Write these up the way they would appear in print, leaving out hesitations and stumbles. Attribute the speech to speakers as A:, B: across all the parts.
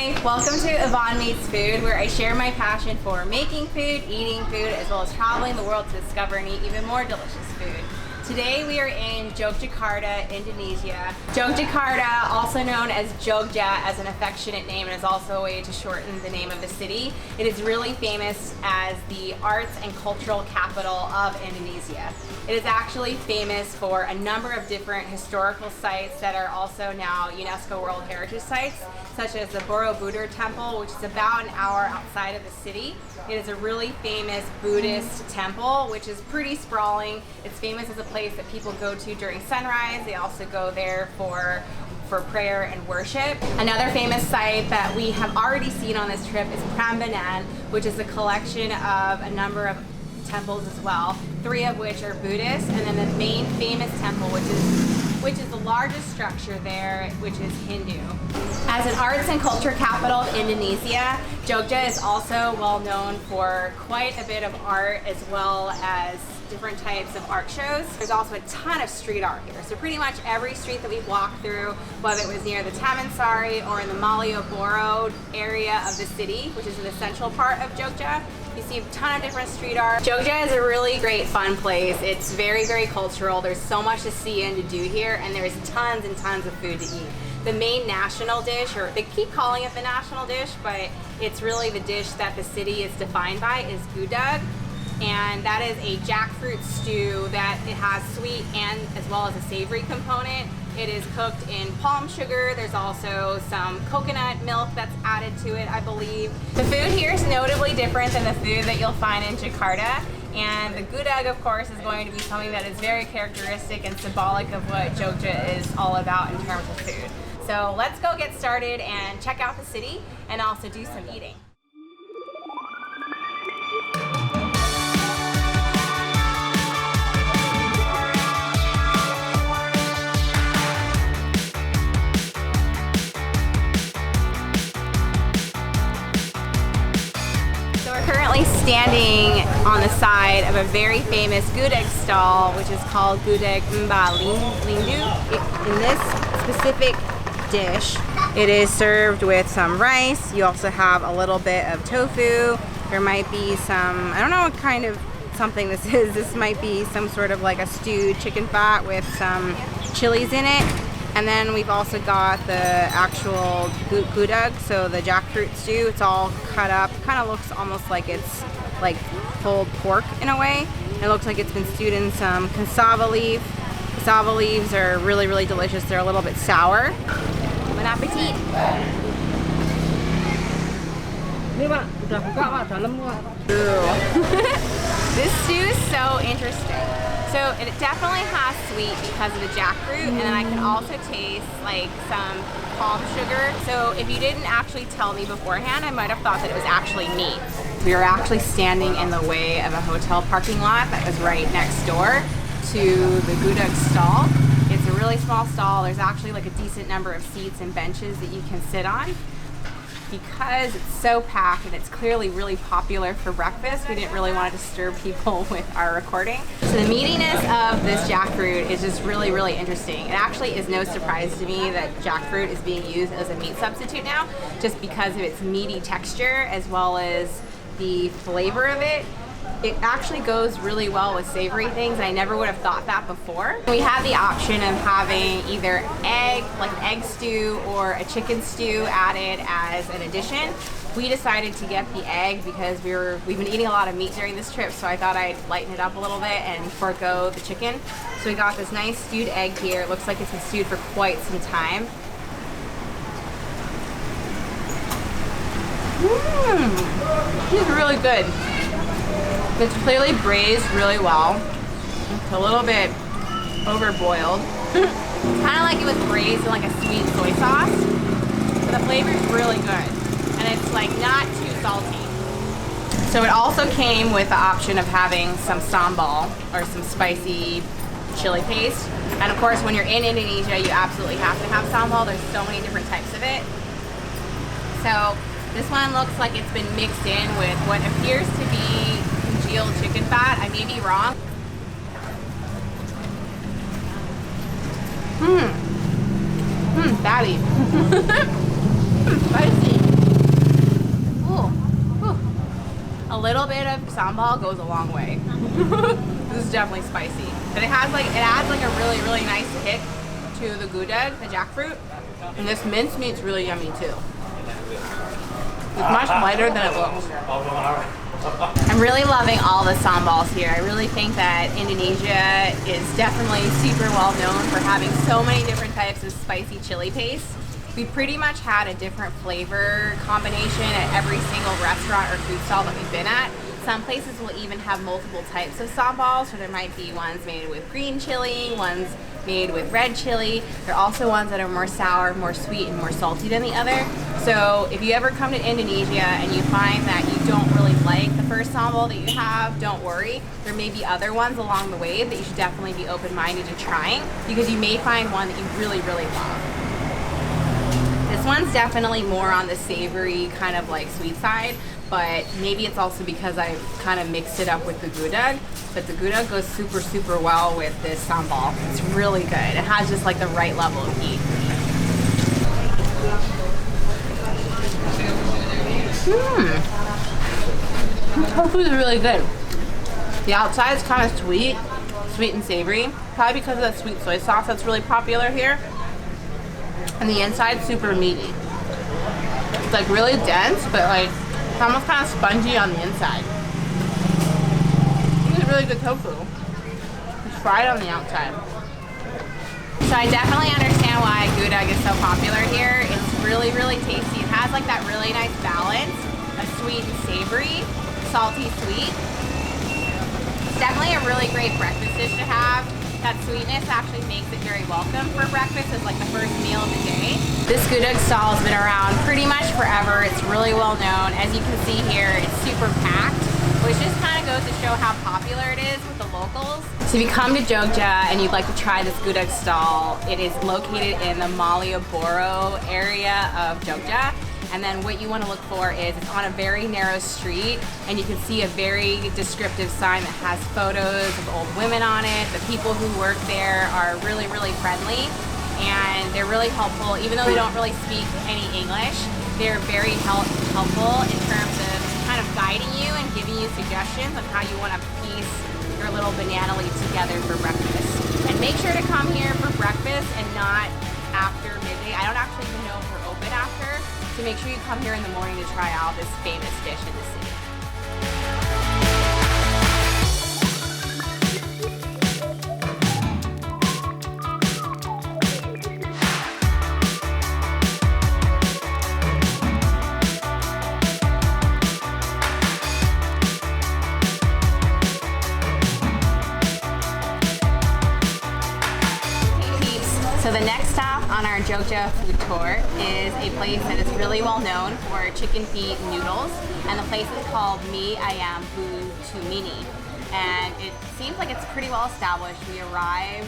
A: Hi, welcome to Yvonne Meets Food, where I share my passion for making food, eating food, as well as traveling the world to discover and eat even more delicious food. Today we are in Yogyakarta, Indonesia. Yogyakarta, also known as Jogja as an affectionate name, and is also a way to shorten the name of the city. It is really famous as the arts and cultural capital of Indonesia. It is actually famous for a number of different historical sites that are also now UNESCO World Heritage Sites, such as the Borobudur Temple, which is about an hour outside of the city. It is a really famous Buddhist temple, which is pretty sprawling. It's famous as a place that people go to during sunrise. They also go there for prayer and worship. Another famous site that we have already seen on this trip is Prambanan, which is a collection of a number of temples as well, 3 of which are Buddhist, and then the main famous temple, which is the largest structure there, which is Hindu. As an arts and culture capital of Indonesia, Jogja is also well known for quite a bit of art, as well as different types of art shows. There's also a ton of street art here. So pretty much every street that we've walked through, whether it was near the Taman Sari or in the Malioboro area of the city, which is in the central part of Jogja, you see a ton of different street art. Jogja is a really great fun place. It's very, very cultural. There's so much to see and to do here, and there's tons and tons of food to eat. The main national dish, or they keep calling it the national dish, but it's really the dish that the city is defined by, is gudeg. And that is a jackfruit stew that it has sweet and as well as a savory component. It is cooked in palm sugar. There's also some coconut milk that's added to it, I believe. The food here is notably different than the food that you'll find in Jakarta. And the gudeg, of course, is going to be something that is very characteristic and symbolic of what Jogja is all about in terms of food. So let's go get started and check out the city and also do some eating. Standing on the side of a very famous gudeg stall, which is called Gudeg Lindu. In this specific dish, it is served with some rice. You also have a little bit of tofu. There might be some, I don't know what kind of something this is. This might be some sort of like a stewed chicken fat with some chilies in it. And then we've also got the actual gudeg, so the jackfruit stew. It's all cut up. Kind of looks almost like it's like pulled pork in a way. It looks like it's been stewed in some cassava leaf. Cassava leaves are really, really delicious. They're a little bit sour. Bon appetit! This stew is so interesting. So it definitely has sweet because of the jackfruit, and then I can also taste like some palm sugar. So if you didn't actually tell me beforehand, I might have thought that it was actually meat. We were actually standing in the way of a hotel parking lot that was right next door to the gudeg stall. It's a really small stall. There's actually like a decent number of seats and benches that you can sit on. Because it's so packed and it's clearly really popular for breakfast, we didn't really want to disturb people with our recording. So the meatiness of this jackfruit is just really, really interesting. It actually is no surprise to me that jackfruit is being used as a meat substitute now, just because of its meaty texture as well as the flavor of it. It actually goes really well with savory things, and I never would have thought that before. We had the option of having either egg, like an egg stew, or a chicken stew added as an addition. We decided to get the egg because we've been eating a lot of meat during this trip, so I thought I'd lighten it up a little bit and forego the chicken. So we got this nice stewed egg here. It looks like it's been stewed for quite some time. This is really good. It's clearly braised really well. It's a little bit overboiled. Kind of like it was braised in like a sweet soy sauce. But the flavor is really good. And it's like not too salty. So it also came with the option of having some sambal, or some spicy chili paste. And of course, when you're in Indonesia, you absolutely have to have sambal. There's so many different types of it. So this one looks like it's been mixed in with what appears to be congealed chicken fat. I may be wrong. Fatty. Spicy. A little bit of sambal goes a long way. This is definitely spicy. But it adds like a really, really nice kick to the gudeg, the jackfruit. And this mincemeat's really yummy too. It's much lighter than it looks. I'm really loving all the sambals here. I really think that Indonesia is definitely super well known for having so many different types of spicy chili paste. We pretty much had a different flavor combination at every single restaurant or food stall that we've been at. Some places will even have multiple types of sambal, so there might be ones made with green chili, ones made with red chili. There are also ones that are more sour, more sweet, and more salty than the other. So if you ever come to Indonesia and you find that you don't really like the first sambal that you have, don't worry. There may be other ones along the way that you should definitely be open-minded to trying, because you may find one that you really, really love. This one's definitely more on the savory, kind of like sweet side, but maybe it's also because I've kind of mixed it up with the gudeg. But the gudeg goes super, super well with this sambal. It's really good. It has just like the right level of heat. The tofu is really good. The outside is kind of sweet and savory, probably because of that sweet soy sauce that's really popular here. And the inside's super meaty. It's like really dense, but like it's almost kind of spongy on the inside. It's really good tofu. It's fried on the outside. So I definitely understand why gudeg is so popular here. It's really, really tasty. It has like that really nice balance of sweet and savory, salty, sweet. It's definitely a really great breakfast dish to have. That sweetness actually makes it very welcome for breakfast as like the first meal of the day. This gudeg stall has been around pretty much forever. It's really well known. As you can see here, it's super packed, which just kind of goes to show how popular it is with the locals. So if you come to Jogja and you'd like to try this gudeg stall, it is located in the Malioboro area of Jogja. And then what you want to look for is it's on a very narrow street, and you can see a very descriptive sign that has photos of old women on it. The people who work there are really, really friendly, and they're really helpful. Even though they don't really speak any English, they're very helpful in terms of kind of guiding you and giving you suggestions on how you want to piece your little banana leaf together for breakfast. And make sure to come here for breakfast and not after midday. I don't actually even know if we're open after. So make sure you come here in the morning to try out this famous dish in the city. So the next stop on our Jogja food tour is a place that is really well known for chicken feet noodles, and the place is called Mi Ayam Bu Tumini. And it seems like it's pretty well established. We arrived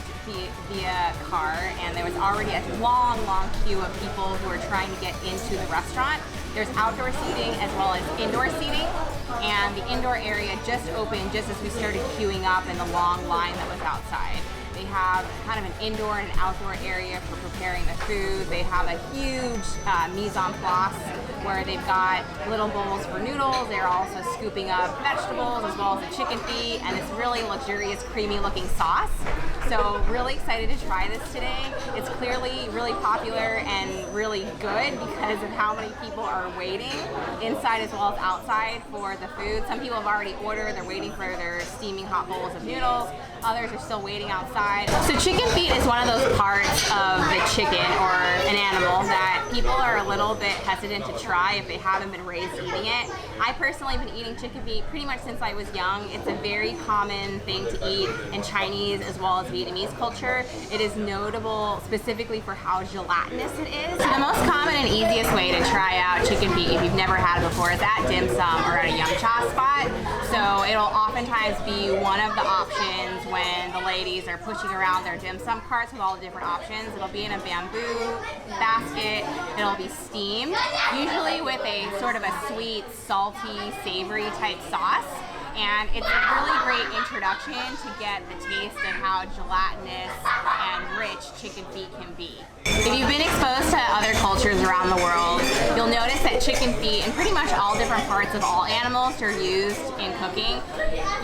A: via car, and there was already a long, long queue of people who were trying to get into the restaurant. There's outdoor seating as well as indoor seating, and the indoor area just opened just as we started queuing up in the long line that was outside. They have kind of an indoor and an outdoor area for preparing the food. They have a huge mise en place where they've got little bowls for noodles. They're also scooping up vegetables as well as the chicken feet, and this really luxurious, creamy looking sauce. So really excited to try this today. It's clearly really popular and really good because of how many people are waiting inside as well as outside for the food. Some people have already ordered. They're waiting for their steaming hot bowls of noodles. Others are still waiting outside. So chicken feet is one of those parts of the chicken or an animal that people are a little bit hesitant to try if they haven't been raised eating it. I personally have been eating chicken feet pretty much since I was young. It's a very common thing to eat in Chinese as well as Vietnamese culture. It is notable specifically for how gelatinous it is. So the most common and easiest way to try out chicken feet if you've never had it before is at dim sum or at a yum cha spot. So it'll oftentimes be one of the options when the ladies are pushing around their dim sum carts with all the different options. It'll be in a bamboo basket. It'll be steamed, usually with a sort of a sweet, salty, savory type sauce. And it's a really great introduction to get the taste of how gelatinous and rich chicken feet can be. If you've been exposed to other cultures around the world, you'll notice that chicken chicken feet and pretty much all different parts of all animals are used in cooking.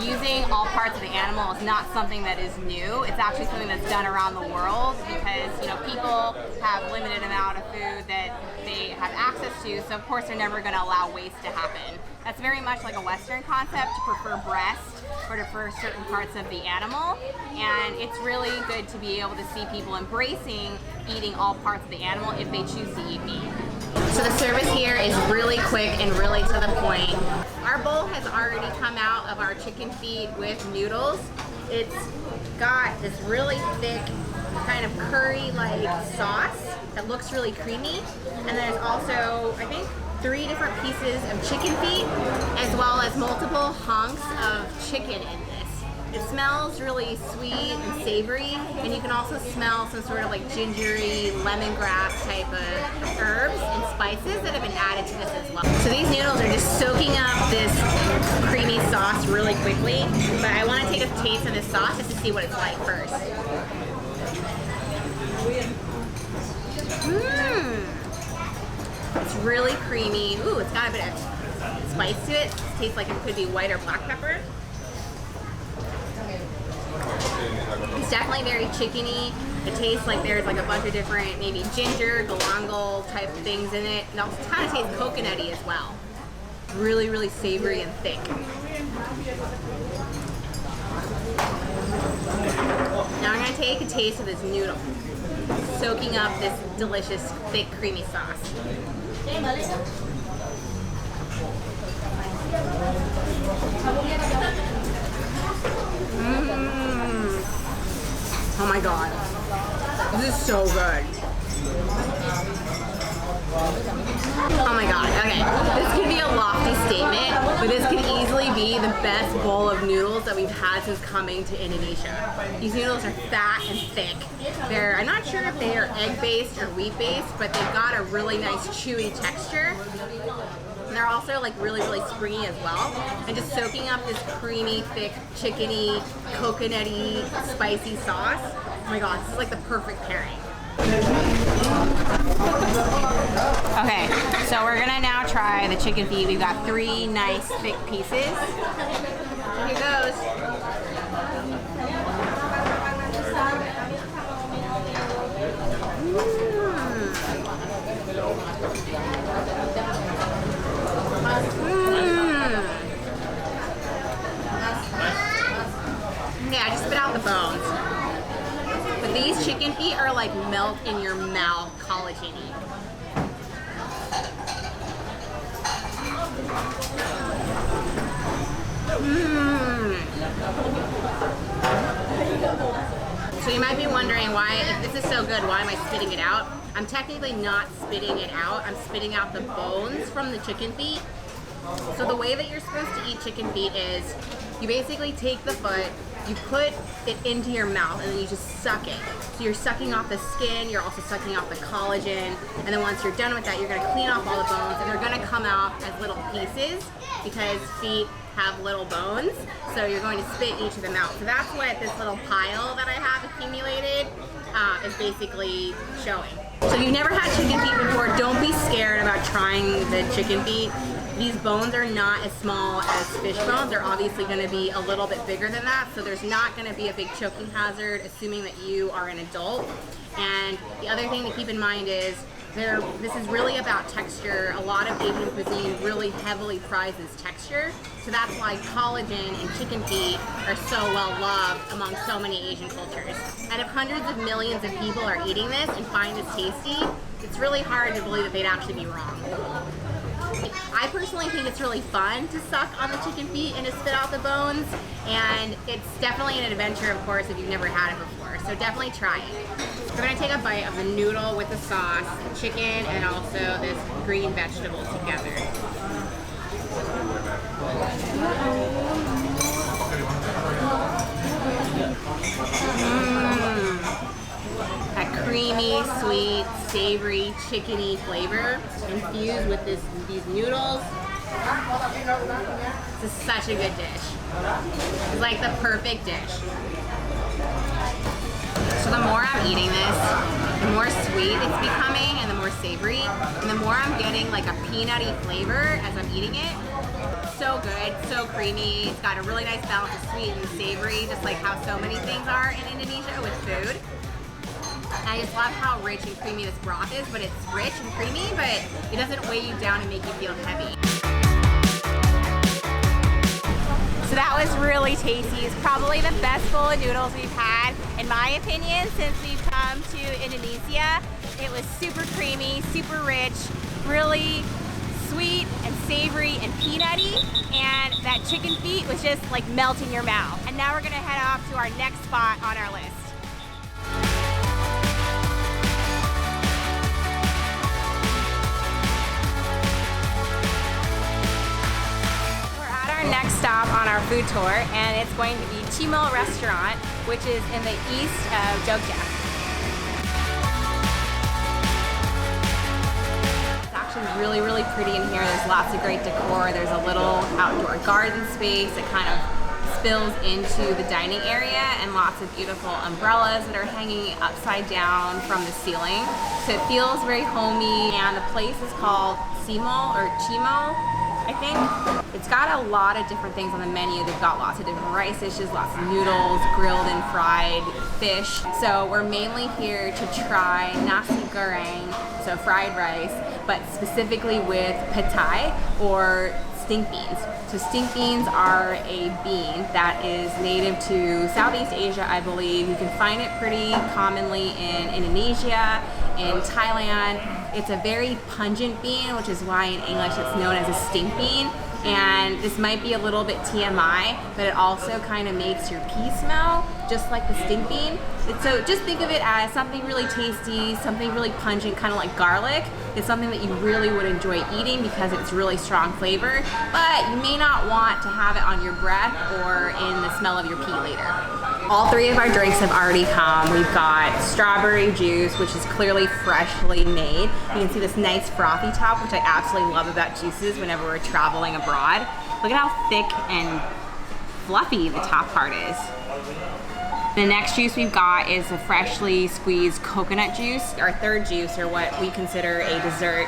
A: Using all parts of the animal is not something that is new. It's actually something that's done around the world because, you know, people have limited amount of food that they have access to, so of course they're never going to allow waste to happen. That's very much like a Western concept to prefer breast or to prefer certain parts of the animal, and it's really good to be able to see people embracing eating all parts of the animal if they choose to eat meat. So the service here is really quick and really to the point. Our bowl has already come out of our chicken feet with noodles. It's got this really thick kind of curry-like sauce that looks really creamy, and there's also, I think, 3 different pieces of chicken feet as well as multiple hunks of chicken in this. It smells really sweet and savory, and you can also smell some sort of like gingery, lemongrass type of herbs and spices that have been added to this as well. So these noodles are just soaking up this creamy sauce really quickly, but I want to take a taste of this sauce just to see what it's like first. It's really creamy. Ooh, it's got a bit of spice to it. It tastes like it could be white or black pepper. It's definitely very chickeny. It tastes like there's like a bunch of different maybe ginger, galangal type things in it. And it also kind of tastes coconutty as well. Really, really savory and thick. Now I'm going to take a taste of this noodle, soaking up this delicious, thick, creamy sauce. Oh my god, this is so good. Oh my god, okay, this could be a lofty statement, but this could easily be the best bowl of noodles that we've had since coming to Indonesia. These noodles are fat and thick. I'm not sure if they are egg-based or wheat-based, but they've got a really nice chewy texture. And they're also like really, really springy as well. And just soaking up this creamy, thick, chickeny, coconutty, spicy sauce. Oh my god, this is like the perfect pairing. Okay, so we're gonna now try the chicken feet. We've got 3 nice thick pieces. Here goes. Yeah, I just spit out the bones. But these chicken feet are like melt in your mouth collagen-y. So you might be wondering why, if this is so good, why am I spitting it out? I'm technically not spitting it out. I'm spitting out the bones from the chicken feet. So the way that you're supposed to eat chicken feet is you basically take the foot, you put it into your mouth, and then you just suck it. So you're sucking off the skin, you're also sucking off the collagen, and then once you're done with that, you're gonna clean off all the bones, and they're gonna come out as little pieces because feet have little bones, so you're going to spit each of them out. So that's what this little pile that I have accumulated is basically showing. So if you've never had chicken feet before, don't be scared about trying the chicken feet. These bones are not as small as fish bones. They're obviously going to be a little bit bigger than that, so there's not going to be a big choking hazard, assuming that you are an adult. And the other thing to keep in mind is this is really about texture. A lot of Asian cuisine really heavily prizes texture, so that's why collagen and chicken feet are so well loved among so many Asian cultures. And if hundreds of millions of people are eating this and find this tasty, it's really hard to believe that they'd actually be wrong. I personally think it's really fun to suck on the chicken feet and to spit out the bones, and it's definitely an adventure, of course, if you've never had it before, so definitely try it. We're going to take a bite of the noodle with the sauce, the chicken, and also this green vegetable together. That creamy, sweet, savory, chickeny flavor infused with these noodles. This is such a good dish. It's like the perfect dish. So the more I'm eating this, the more sweet it's becoming and the more savory. savory, and the more I'm getting like a peanutty flavor as I'm eating it. So good, so creamy. It's got a really nice balance of sweet and savory, just like how so many things are in Indonesia with food. And I just love how rich and creamy this broth is, but it's rich and creamy, but it doesn't weigh you down and make you feel heavy. So that was really tasty. It's probably the best bowl of noodles we've had, in my opinion, since we've come to Indonesia. It was super creamy, super rich, really sweet and savory and peanutty, and that chicken feet was just like melt in your mouth. And now we're gonna head off to our next spot on our list. Next stop on our food tour, and it's going to be Cemal restaurant, which is in the east of Jogja. It's actually really, really pretty in here. There's lots of great decor. There's a little outdoor garden space that kind of spills into the dining area, and lots of beautiful umbrellas that are hanging upside down from the ceiling. So it feels very homey, and the place is called Cemal or Cemal, I think. It's got a lot of different things on the menu. They've got lots of different rice dishes, lots of noodles, grilled and fried fish. So we're mainly here to try nasi goreng, so fried rice, but specifically with pad thai or stink beans. So stink beans are a bean that is native to Southeast Asia, I believe. You can find it pretty commonly in Indonesia, in Thailand. It's a very pungent bean, which is why in English it's known as a stink bean. And this might be a little bit TMI, but it also kind of makes your pee smell, just like the stink bean. So just think of it as something really tasty, something really pungent, kind of like garlic. It's something that you really would enjoy eating because it's really strong flavor, but you may not want to have it on your breath or in the smell of your pee later. All three of our drinks have already come. We've got strawberry juice, which is clearly freshly made. You can see this nice frothy top, which I absolutely love about juices whenever we're traveling abroad. Look at how thick and fluffy the top part is. The next juice we've got is a freshly squeezed coconut juice. Our third juice, or what we consider a dessert,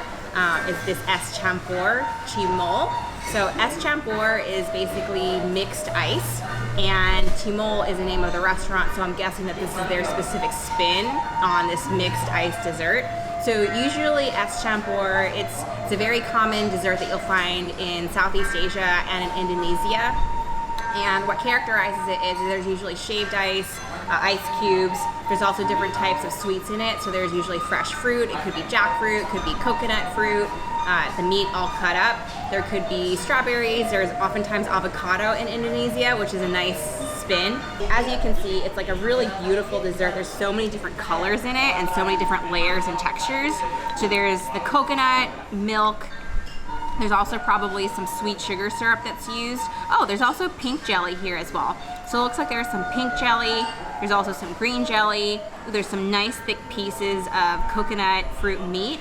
A: is this es campur Cemal. So es campur is basically mixed ice, and Cemal is the name of the restaurant, so I'm guessing that this is their specific spin on this mixed ice dessert. So usually es campur, it's a very common dessert that you'll find in Southeast Asia and in Indonesia. And what characterizes it is there's usually shaved ice, ice cubes. There's also different types of sweets in it. So there's usually fresh fruit. It could be jackfruit, it could be coconut fruit, the meat all cut up. There could be strawberries. There's oftentimes avocado in Indonesia, which is a nice spin. As you can see, it's like a really beautiful dessert. There's so many different colors in it and so many different layers and textures. So there's the coconut, milk. There's also probably some sweet sugar syrup that's used. Oh, there's also pink jelly here as well. So it looks like there's some pink jelly. There's also some green jelly. There's some nice thick pieces of coconut fruit meat.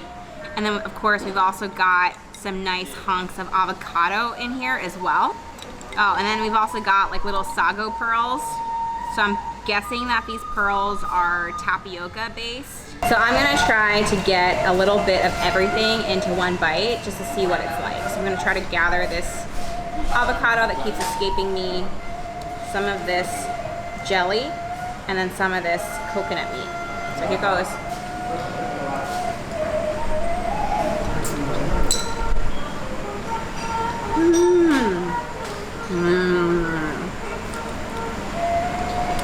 A: And then of course we've also got some nice hunks of avocado in here as well. Oh, and then we've also got like little sago pearls. So I'm guessing that these pearls are tapioca based. So I'm gonna try to get a little bit of everything into one bite just to see what it's like. So I'm gonna try to gather this avocado that keeps escaping me, some of this jelly, and then some of this coconut meat. So here goes.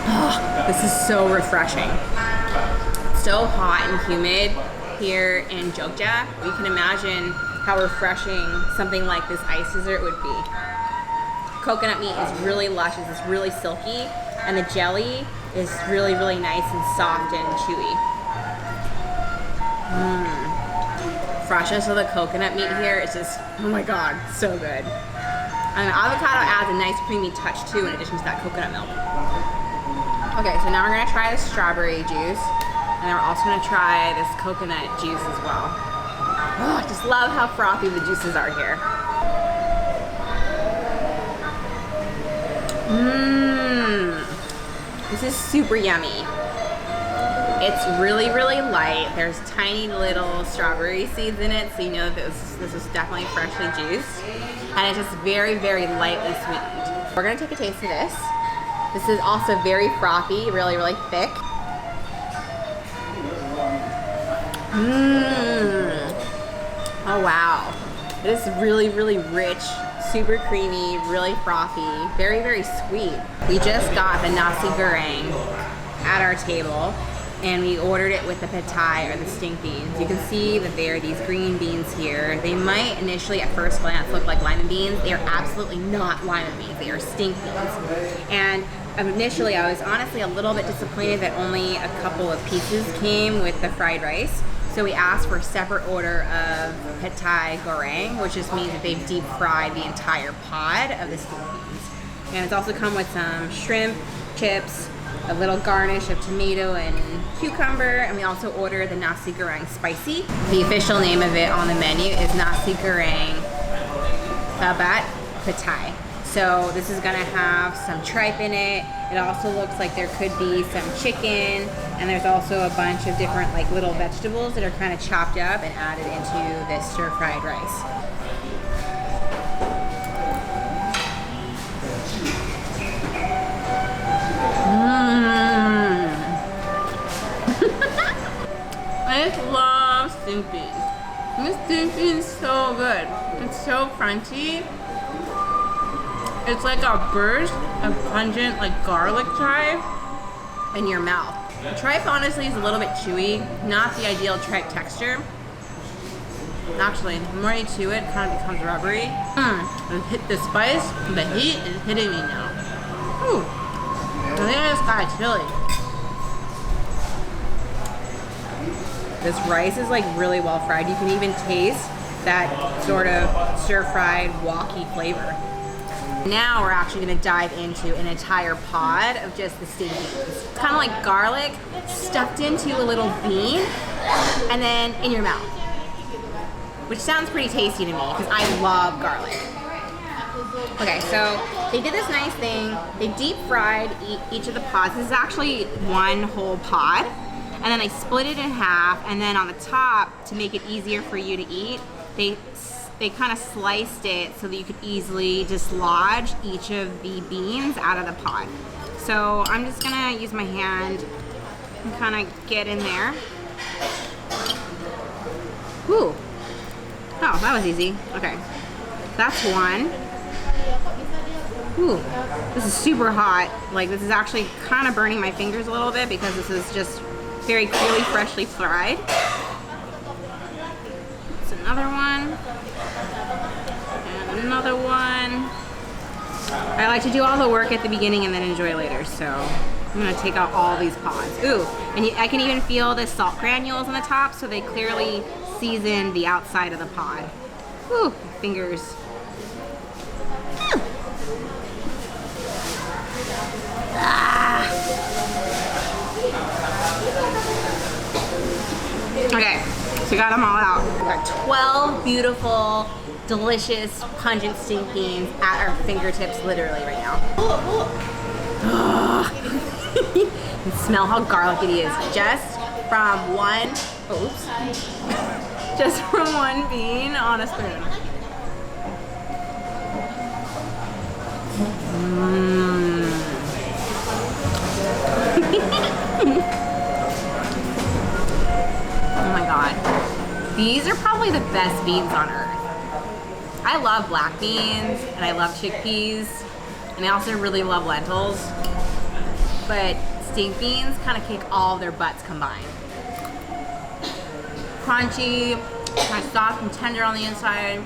A: Oh, this is so refreshing. So hot and humid here in Jogja. You can imagine how refreshing something like this ice dessert would be. Coconut meat is really luscious, it's really silky, and the jelly is really, really nice and soft and chewy. Freshness of the coconut meat here is just, oh my god, so good. And the avocado adds a nice creamy touch too in addition to that coconut milk. Okay, so now we're gonna try the strawberry juice. And then we're also gonna try this coconut juice as well. Oh, I just love how frothy the juices are here. This is super yummy. It's really, really light. There's tiny little strawberry seeds in it, so you know this is definitely freshly juiced. And it's just very, very lightly sweetened. We're gonna take a taste of this. This is also very frothy, really, really thick. Oh wow. It is really, really rich, super creamy, really frothy, very, very sweet. We just got the nasi goreng at our table, and we ordered it with the pad thai or the stink beans. You can see that there are these green beans here. They might initially at first glance look like lima beans. They are absolutely not lima beans, they are stink beans. And initially I was honestly a little bit disappointed that only a couple of pieces came with the fried rice. So we asked for a separate order of pad thai goreng, which just means that they've deep fried the entire pod of the stink beans. And it's also come with some shrimp, chips, a little garnish of tomato and cucumber, and we also ordered the nasi goreng spicy. The official name of it on the menu is nasi goreng babat pad thai. So this is gonna have some tripe in it. It also looks like there could be some chicken, and there's also a bunch of different like little vegetables that are kind of chopped up and added into this stir-fried rice. I just love stink beans. This stink bean is so good. It's so crunchy. It's like a burst of pungent like garlic tripe in your mouth. The tripe honestly is a little bit chewy, not the ideal tripe texture. Actually, the more you chew it, it kind of becomes rubbery. The spice, the heat is hitting me now. Ooh. I think I just got a chili. This rice is like really well fried. You can even taste that sort of stir-fried, walky flavor. Now we're actually gonna dive into an entire pod of just the stink beans. It's kind of like garlic stuffed into a little bean and then in your mouth, which sounds pretty tasty to me because I love garlic. Okay, so they did this nice thing. They deep fried each of the pods. This is actually one whole pod. And then I split it in half, and then on the top, to make it easier for you to eat, they kind of sliced it so that you could easily dislodge each of the beans out of the pod. So I'm just gonna use my hand and kind of get in there. Ooh. Oh, that was easy. Okay, that's one. Ooh, this is super hot. Like, this is actually kind of burning my fingers a little bit because this is just very clearly freshly fried. It's another one. And another one. I like to do all the work at the beginning and then enjoy later, so I'm gonna take out all these pods. Ooh, and I can even feel the salt granules on the top, so they clearly season the outside of the pod. Ooh, fingers. Okay, so we got them all out. We got 12 beautiful, delicious, pungent stink beans at our fingertips literally right now. You can smell how garlicky it is just from one, oops, just from one bean on a spoon. Oh my god. These are probably the best beans on earth. I love black beans and I love chickpeas and I also really love lentils. But stink beans kind of kick all their butts combined. Crunchy, kind of soft and tender on the inside,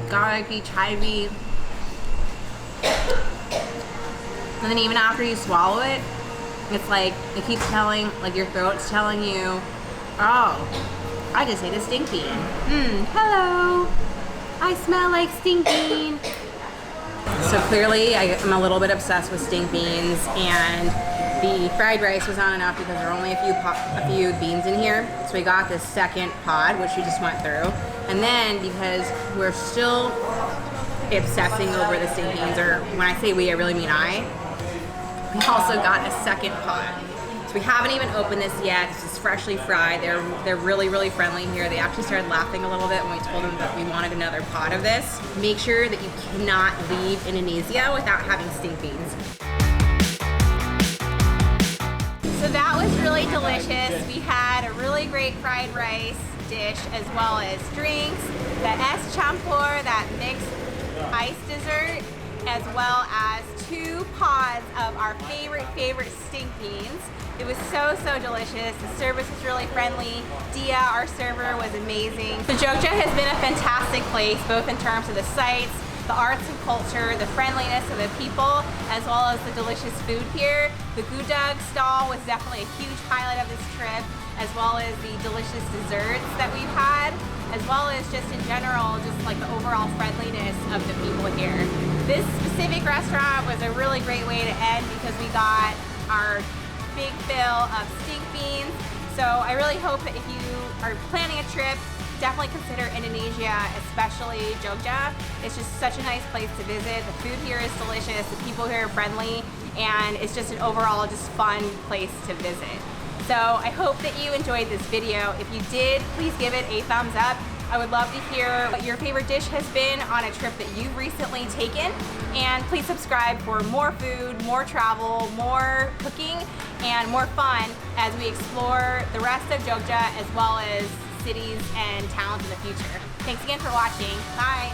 A: garlicky, chivy. And then even after you swallow it, it's like, it keeps telling, like your throat's telling you, oh, I just ate a stink bean. Hello, I smell like stink bean. So clearly I'm a little bit obsessed with stink beans, and the fried rice was not enough because there are only a few beans in here. So we got this second pod, which we just went through. And then because we're still obsessing over the stink beans, or when I say we, I really mean I, we also got a second pod. So we haven't even opened this yet. This is freshly fried. They're really, really friendly here. They actually started laughing a little bit when we told them that we wanted another pot of this. Make sure that you cannot leave Indonesia without having stink beans. So that was really delicious. We had a really great fried rice dish as well as drinks, the es campur, that mixed ice dessert, as well as 2 pods of our favorite stink beans. It was so delicious. The service was really friendly. Dia, our server, was amazing. So Jogja has been a fantastic place, both in terms of the sights, the arts and culture, the friendliness of the people, as well as the delicious food here. The gudeg stall was definitely a huge highlight of this trip, as well as the delicious desserts that we've had, as well as just in general, just like the overall friendliness of the people here. This specific restaurant was a really great way to end because we got our big fill of stink beans. So I really hope that if you are planning a trip, definitely consider Indonesia, especially Jogja. It's just such a nice place to visit. The food here is delicious, the people here are friendly, and it's just an overall just fun place to visit. So I hope that you enjoyed this video. If you did, please give it a thumbs up. I would love to hear what your favorite dish has been on a trip that you've recently taken. And please subscribe for more food, more travel, more cooking, and more fun as we explore the rest of Jogja as well as cities and towns in the future. Thanks again for watching. Bye.